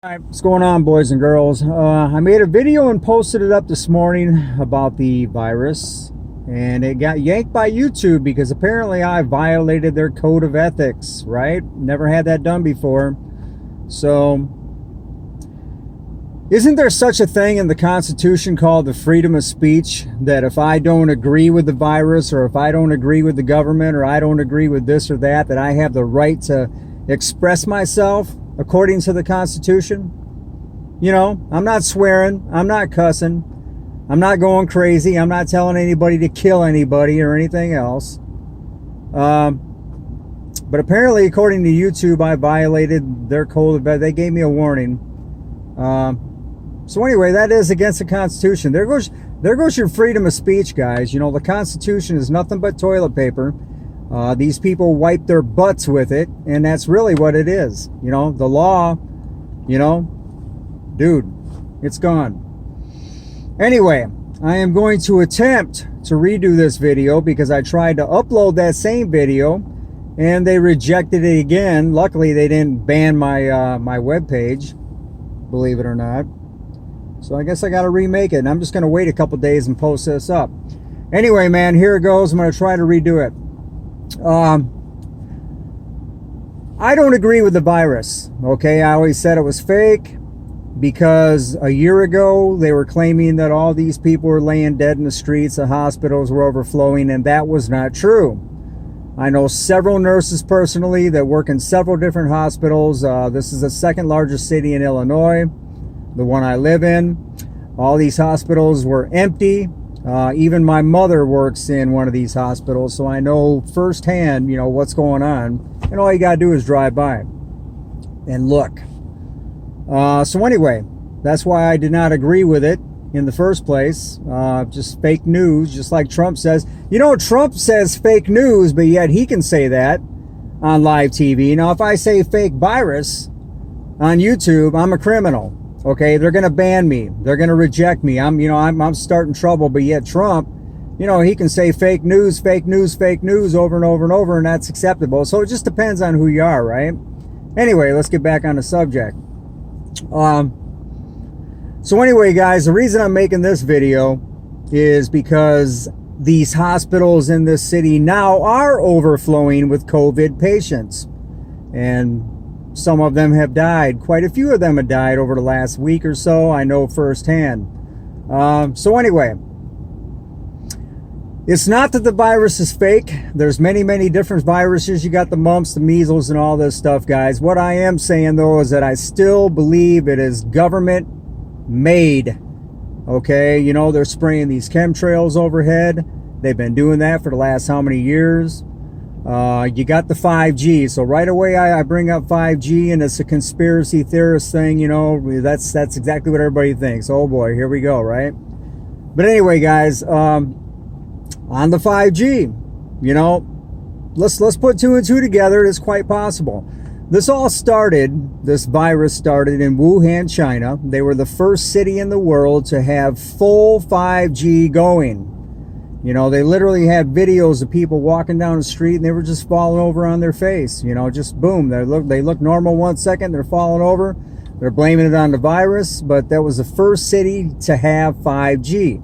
All right, what's going on, boys and girls? I made a video and posted it up this morning about the virus, and it got yanked by YouTube because apparently I violated their code of ethics, right? Never had that done before. So, isn't there such a thing in the Constitution called the freedom of speech, that if I don't agree with the virus, or if I don't agree with the government, or I don't agree with this or that, that I have the right to express myself according to the Constitution? You know, I'm not swearing, I'm not cussing, I'm not going crazy, I'm not telling anybody to kill anybody or anything else. But apparently, according to YouTube, I violated their code of ethics. They gave me a warning. So anyway, that is against the Constitution. There goes your freedom of speech, guys. You know, the Constitution is nothing but toilet paper. These people wipe their butts with it, and that's really what it is. You know, the law, you know, dude, it's gone. Anyway, I am going to attempt to redo this video because I tried to upload that same video and they rejected it again. Luckily, they didn't ban my my webpage, believe it or not. So I guess I got to remake it, and I'm just going to wait a couple days and post this up. Anyway, man, here it goes. I'm going to try to redo it. I don't agree with the virus. Okay, I always said it was fake because a year ago they were claiming that all these people were laying dead in the streets, the hospitals were overflowing, and that was not true. I know several nurses personally that work in several different hospitals. This is the second largest city in Illinois, the one I live in. All these hospitals were empty. Even my mother works in one of these hospitals, so I know firsthand, you know, what's going on. And all you gotta do is drive by and look. So anyway, that's why I did not agree with it in the first place. Just fake news, just like Trump says. You know, Trump says fake news, but yet he can say that on live TV. Now, if I say fake virus on YouTube, I'm a criminal. Okay, they're going to ban me. They're going to reject me. I'm starting trouble, but yet Trump, you know, he can say fake news, fake news, fake news over and over and over, and that's acceptable. So it just depends on who you are, right? Anyway, let's get back on the subject. So anyway, guys, the reason I'm making this video is because these hospitals in this city now are overflowing with COVID patients. And some of them have died. Quite a few of them have died over the last week or so. I know firsthand. So anyway, it's not that the virus is fake. There's many, many different viruses. You got the mumps, the measles, and all this stuff, guys. What I am saying, though, is that I still believe it is government made. Okay, you know, they're spraying these chemtrails overhead. They've been doing that for the last how many years? You got the 5G, so right away I bring up 5G, and it's a conspiracy theorist thing. You know, that's exactly what everybody thinks. Oh boy, here we go, right? But anyway, guys, on the 5G, you know, let's put two and two together. It's quite possible. This virus started in Wuhan, China. They were the first city in the world to have full 5G going. You know, they literally had videos of people walking down the street and they were just falling over on their face. You know, just boom. They look normal 1 second, they're falling over. They're blaming it on the virus, but that was the first city to have 5G.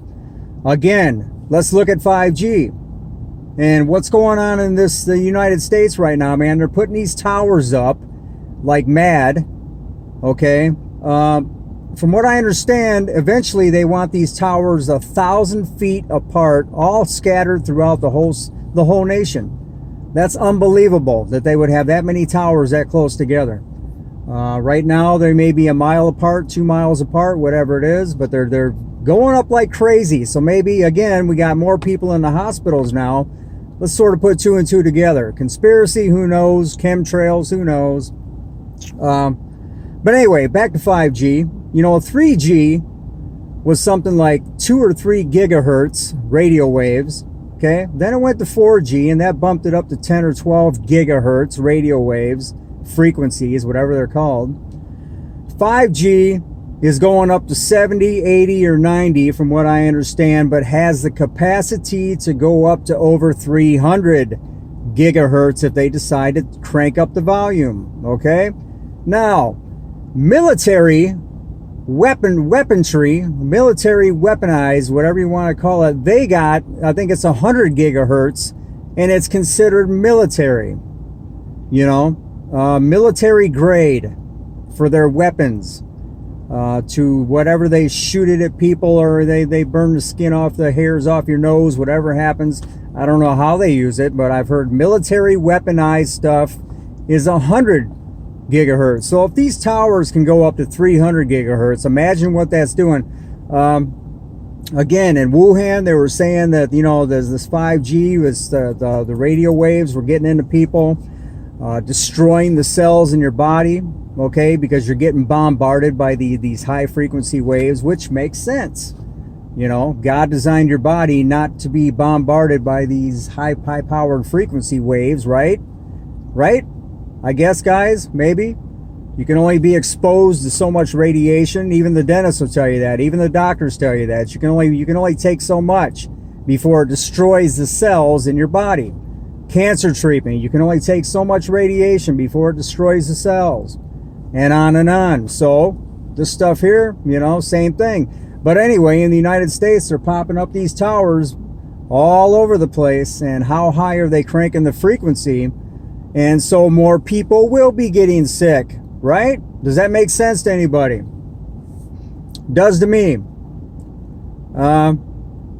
Again, let's look at 5G. And what's going on in the United States right now, man? They're putting these towers up like mad, okay? From what I understand, eventually they want these towers 1,000 feet apart, all scattered throughout the whole nation. That's unbelievable that they would have that many towers that close together. Right now, they may be a mile apart, 2 miles apart, whatever it is, but they're going up like crazy. So maybe, again, we got more people in the hospitals now. Let's sort of put two and two together. Conspiracy, who knows? Chemtrails, who knows? But anyway, back to 5G. You know, 3G was something like 2 or 3 gigahertz radio waves. Okay, then it went to 4G, and that bumped it up to 10 or 12 gigahertz radio waves, frequencies, whatever they're called. 5G is going up to 70, 80, or 90 from what I understand, but has the capacity to go up to over 300 gigahertz if they decide to crank up the volume. Okay, now military weaponry, military weaponized, whatever you want to call it. They got, I think it's 100 gigahertz, and it's considered military, you know, military grade for their weapons, to whatever they shoot it at people, or they burn the skin off, the hairs off your nose, whatever happens. I don't know how they use it, but I've heard military weaponized stuff is 100 gigahertz. So if these towers can go up to 300 gigahertz, imagine what that's doing. Again, in Wuhan, they were saying that, you know, there's this 5G, was the radio waves were getting into people, destroying the cells in your body, okay, because you're getting bombarded by these high frequency waves, which makes sense. You know, God designed your body not to be bombarded by these high powered frequency waves, right? Right? I guess, guys, maybe. You can only be exposed to so much radiation. Even the dentists will tell you that. Even the doctors tell you that. You can only take so much before it destroys the cells in your body. Cancer treatment, you can only take so much radiation before it destroys the cells. And on and on. So, this stuff here, you know, same thing. But anyway, in the United States, they're popping up these towers all over the place. And how high are they cranking the frequency? And so more people will be getting sick, right? Does that make sense to anybody? Does to me.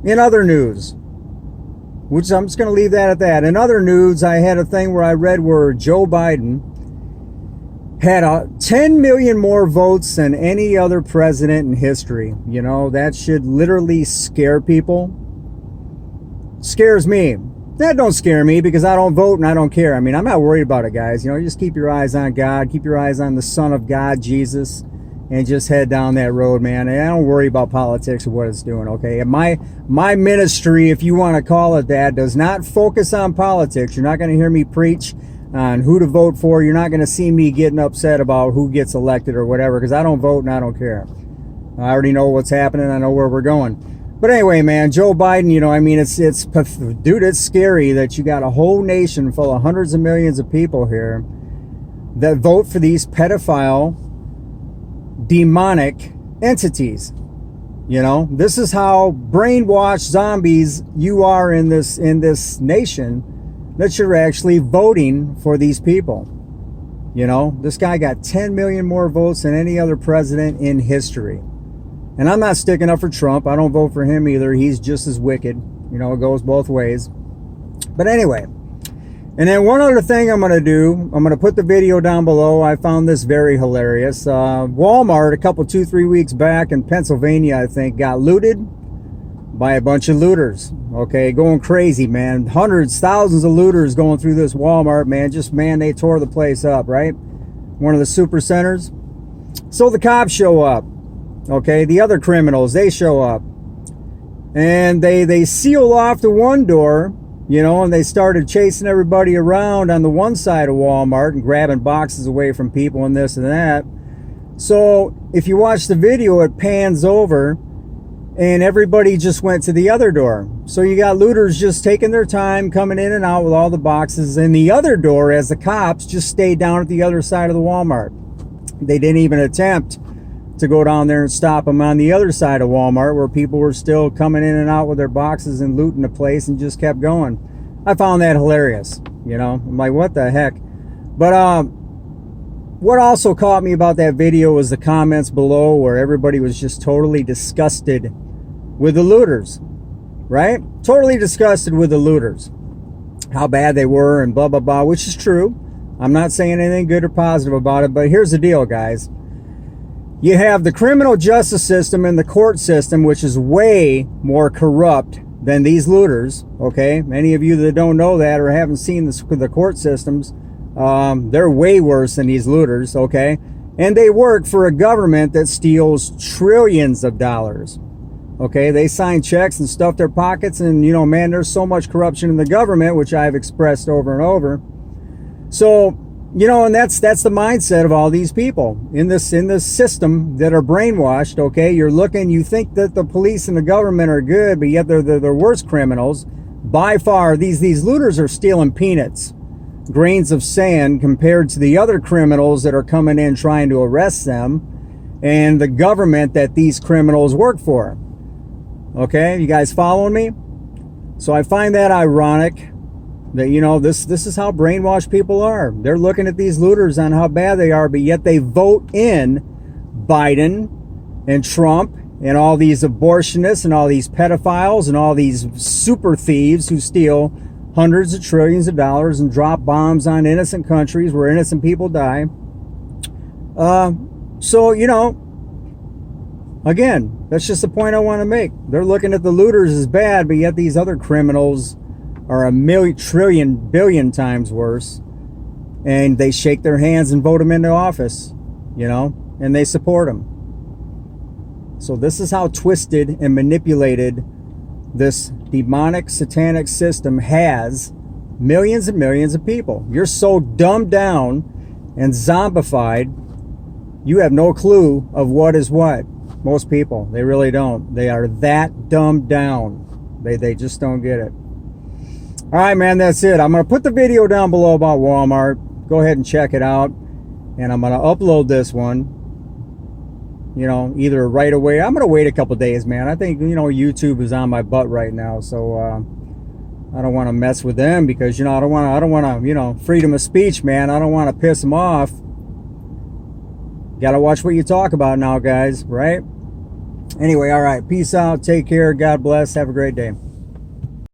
In other news, which I'm just going to leave that at that. In other news, I had a thing where I read where Joe Biden had 10 million more votes than any other president in history. You know, that should literally scare people. Scares me. That don't scare me because I don't vote and I don't care. I mean, I'm not worried about it, guys. You know, just keep your eyes on God. Keep your eyes on the Son of God, Jesus, and just head down that road, man. And I don't worry about politics or what it's doing, okay? And my ministry, if you want to call it that, does not focus on politics. You're not going to hear me preach on who to vote for. You're not going to see me getting upset about who gets elected or whatever, because I don't vote and I don't care. I already know what's happening. I know where we're going. But anyway, man, Joe Biden, you know, I mean, dude, it's scary that you got a whole nation full of hundreds of millions of people here that vote for these pedophile, demonic entities. You know, this is how brainwashed zombies you are in this nation, that you're actually voting for these people. You know, this guy got 10 million more votes than any other president in history. And I'm not sticking up for Trump. I don't vote for him either. He's just as wicked. You know, it goes both ways. But anyway. And then one other thing I'm going to do. I'm going to put the video down below. I found this very hilarious. Walmart, a couple, 2-3 weeks back in Pennsylvania, I think, got looted by a bunch of looters. Okay, going crazy, man. Hundreds, thousands of looters going through this Walmart, man. Just, man, they tore the place up, right? One of the super centers. So the cops show up. Okay, the other criminals, they show up. And they seal off the one door, you know, and they started chasing everybody around on the one side of Walmart and grabbing boxes away from people and this and that. So if you watch the video, it pans over and everybody just went to the other door. So you got looters just taking their time, coming in and out with all the boxes. And the other door, as the cops, just stayed down at the other side of the Walmart. They didn't even attempt to go down there and stop them on the other side of Walmart, where people were still coming in and out with their boxes and looting the place, and just kept going. I found that hilarious. You know, I'm like, what the heck? But what also caught me about that video was the comments below, where everybody was just totally disgusted with the looters, right? Totally disgusted with the looters, how bad they were and blah blah blah, which is true. I'm not saying anything good or positive about it, but here's the deal, guys. You have the criminal justice system and the court system, which is way more corrupt than these looters, okay? Many of you that don't know that or haven't seen the court systems, they're way worse than these looters, okay? And they work for a government that steals trillions of dollars, okay? They sign checks and stuff their pockets, and, you know, man, there's so much corruption in the government, which I've expressed over and over. So, you know, and that's the mindset of all these people in this system that are brainwashed. Okay, you're looking, you think that the police and the government are good, but yet they're worse criminals by far. These looters are stealing peanuts. grains of sand compared to the other criminals that are coming in trying to arrest them and the government that these criminals work for. Okay, you guys following me? So I find that ironic that, you know, this is how brainwashed people are. They're looking at these looters on how bad they are, but yet they vote in Biden and Trump and all these abortionists and all these pedophiles and all these super thieves who steal hundreds of trillions of dollars and drop bombs on innocent countries where innocent people die. So, you know, again, that's just the point I want to make. They're looking at the looters as bad, but yet these other criminals are a million, trillion, billion times worse. And they shake their hands and vote them into office, you know, and they support them. So this is how twisted and manipulated this demonic, satanic system has millions and millions of people. You're so dumbed down and zombified, you have no clue of what is what. Most people, they really don't. They are that dumbed down. They just don't get it. All right, man, that's it. I'm going to put the video down below about Walmart. Go ahead and check it out. And I'm going to upload this one, you know, either right away. I'm going to wait a couple days, man. I think, you know, YouTube is on my butt right now. So I don't want to mess with them because, you know, I don't want to, you know, freedom of speech, man. I don't want to piss them off. Got to watch what you talk about now, guys, right? Anyway, all right. Peace out. Take care. God bless. Have a great day.